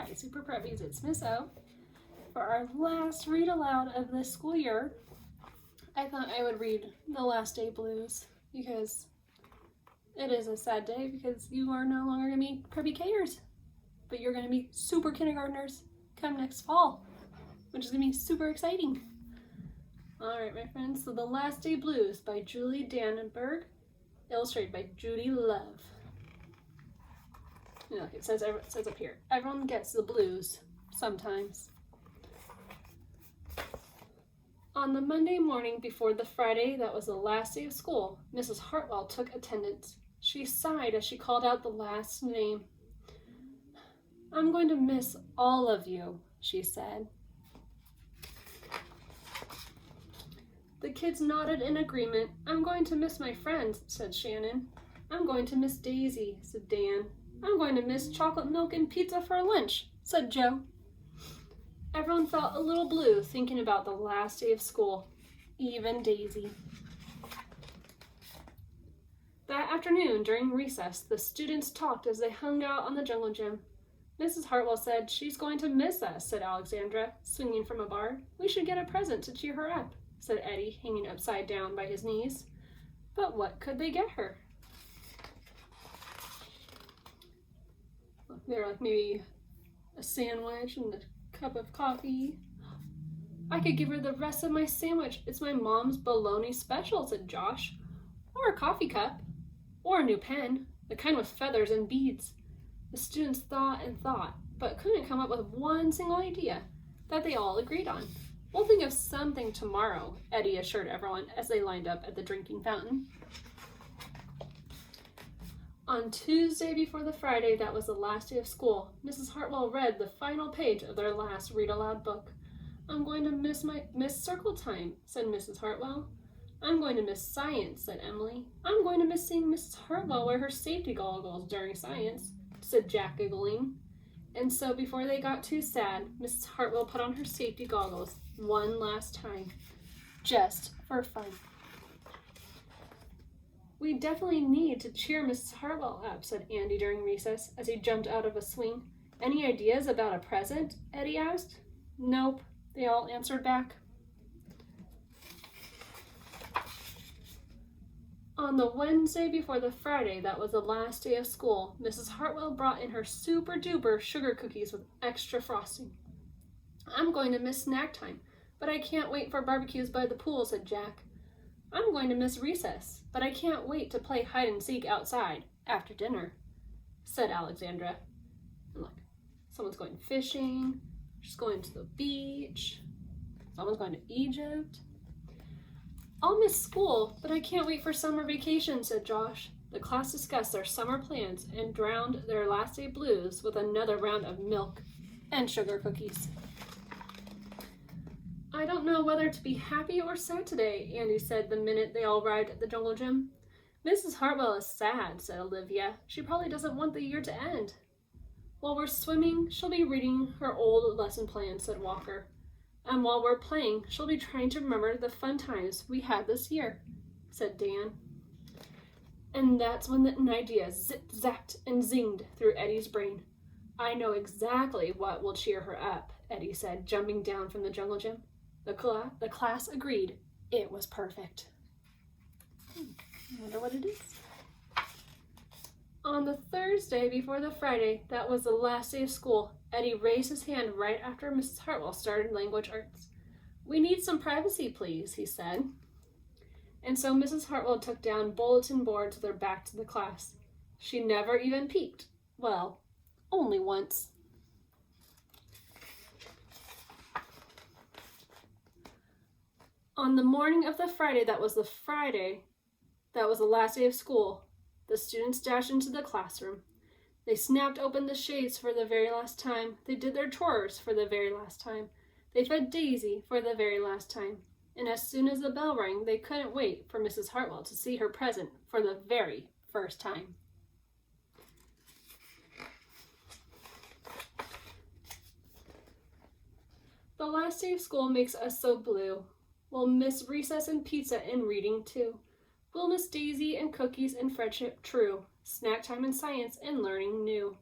Hi, Super Preppies, it's Miss O. For our last read aloud of this school year, I thought I would read The Last Day Blues because it is a sad day because you are no longer going to be preppy K'ers, but you're going to be super kindergartners come next fall, which is going to be super exciting. Alright, my friends, so The Last Day Blues by Julie Danneberg, illustrated by Judy Love. Look, it says up here, everyone gets the blues sometimes. On the Monday morning before the Friday that was the last day of school, Mrs. Hartwell took attendance. She sighed as she called out the last name. "I'm going to miss all of you," she said. The kids nodded in agreement. "I'm going to miss my friends," said Shannon. "I'm going to miss Daisy," said Dan. "I'm going to miss chocolate milk and pizza for lunch," said Joe. Everyone felt a little blue thinking about the last day of school, even Daisy. That afternoon, during recess, the students talked as they hung out on the jungle gym. "Mrs. Hartwell said she's going to miss us," said Alexandra, swinging from a bar. "We should get a present to cheer her up," said Eddie, hanging upside down by his knees. But what could they get her? They're like maybe a sandwich and a cup of coffee. "I could give her the rest of my sandwich. It's my mom's bologna special," said Josh. "Or a coffee cup. Or a new pen, the kind with feathers and beads." The students thought and thought, but couldn't come up with one single idea that they all agreed on. "We'll think of something tomorrow," Eddie assured everyone as they lined up at the drinking fountain. On Tuesday before the Friday that was the last day of school, Mrs. Hartwell read the final page of their last read-aloud book. "I'm going to miss circle time," said Mrs. Hartwell. "I'm going to miss science," said Emily. "I'm going to miss seeing Mrs. Hartwell wear her safety goggles during science," said Jack, giggling. And so before they got too sad, Mrs. Hartwell put on her safety goggles one last time, just for fun. "We definitely need to cheer Mrs. Hartwell up," said Andy during recess as he jumped out of a swing. "Any ideas about a present?" Eddie asked. "Nope," they all answered back. On the Wednesday before the Friday that was the last day of school, Mrs. Hartwell brought in her super-duper sugar cookies with extra frosting. "I'm going to miss snack time, but I can't wait for barbecues by the pool," said Jack. "I'm going to miss recess, but I can't wait to play hide and seek outside after dinner," said Alexandra. And look, someone's going fishing, she's going to the beach, someone's going to Egypt. "I'll miss school, but I can't wait for summer vacation," said Josh. The class discussed their summer plans and drowned their last day blues with another round of milk and sugar cookies. "I don't know whether to be happy or sad today," Andy said the minute they all arrived at the jungle gym. "Mrs. Hartwell is sad," said Olivia. "She probably doesn't want the year to end." "While we're swimming, she'll be reading her old lesson plan," said Walker. "And while we're playing, she'll be trying to remember the fun times we had this year," said Dan. And that's when an idea zip-zapped and zinged through Eddie's brain. "I know exactly what will cheer her up," Eddie said, jumping down from the jungle gym. The class agreed. It was perfect. I wonder what it is. On the Thursday before the Friday, that was the last day of school, Eddie raised his hand right after Mrs. Hartwell started language arts. "We need some privacy, please," he said. And so Mrs. Hartwell took down bulletin boards with her back to the class. She never even peeked. Well, only once. On the morning of the Friday that was the last day of school, the students dashed into the classroom. They snapped open the shades for the very last time. They did their chores for the very last time. They fed Daisy for the very last time. And as soon as the bell rang, they couldn't wait for Mrs. Hartwell to see her present for the very first time. The last day of school makes us so blue. We'll miss recess and pizza and reading too. We'll miss Daisy and cookies and friendship true, snack time and science and learning new.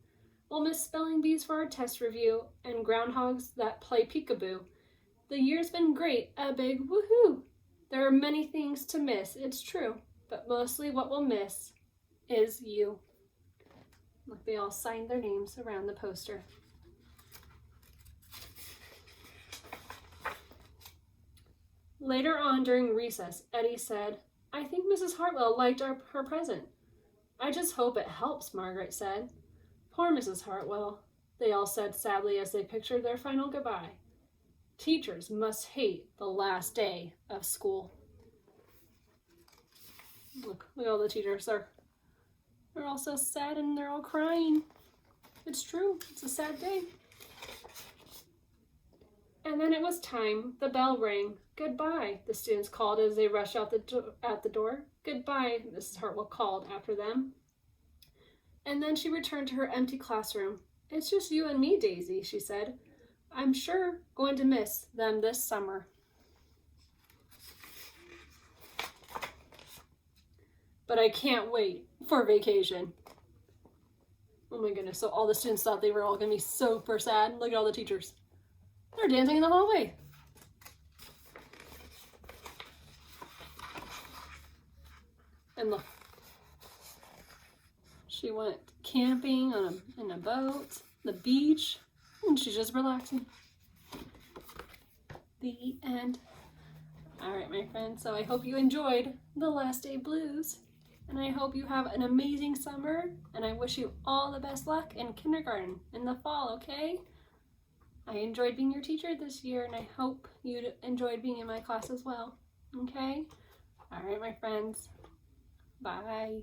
We'll miss spelling bees for our test review and groundhogs that play peekaboo. The year's been great, a big woohoo! There are many things to miss, it's true, but mostly what we'll miss is you. Look, they all signed their names around the poster. Later on during recess, Eddie said, I think Mrs. Hartwell liked her present. I just hope it helps, Margaret said. Poor Mrs. Hartwell, they all said sadly as they pictured their final goodbye. Teachers must hate the last day of school. Look at all the teachers. They're all so sad and they're all crying. It's true. It's a sad day. And then it was time. The bell rang. Goodbye, the students called as they rushed out the door. Goodbye, Mrs. Hartwell called after them. And then she returned to her empty classroom. It's just you and me, Daisy, she said. I'm sure going to miss them this summer. But I can't wait for vacation. Oh my goodness, so all the students thought they were all going to be super sad. Look at all the teachers. They're dancing in the hallway. And look, she went camping in a boat, the beach, and she's just relaxing. The end. All right, my friends, so I hope you enjoyed the Last Day Blues, and I hope you have an amazing summer, and I wish you all the best luck in kindergarten in the fall, okay? I enjoyed being your teacher this year, and I hope you enjoyed being in my class as well, okay? All right, my friends. Bye.